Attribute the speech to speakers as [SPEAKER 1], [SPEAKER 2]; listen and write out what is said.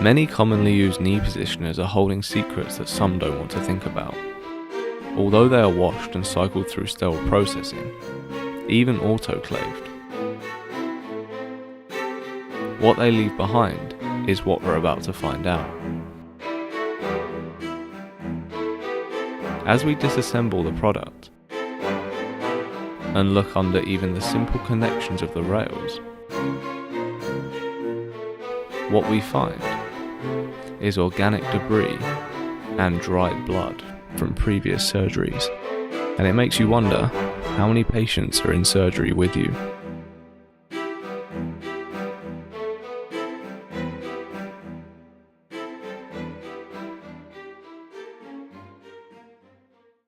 [SPEAKER 1] Many commonly used knee positioners are holding secrets that some don't want to think about. Although they are washed and cycled through sterile processing, even autoclaved, what they leave behind is what we're about to find out. As we disassemble the product and look under even the simple connections of the rails, what we find is organic debris and dried blood from previous surgeries. And it makes you wonder, how many patients are in surgery with you?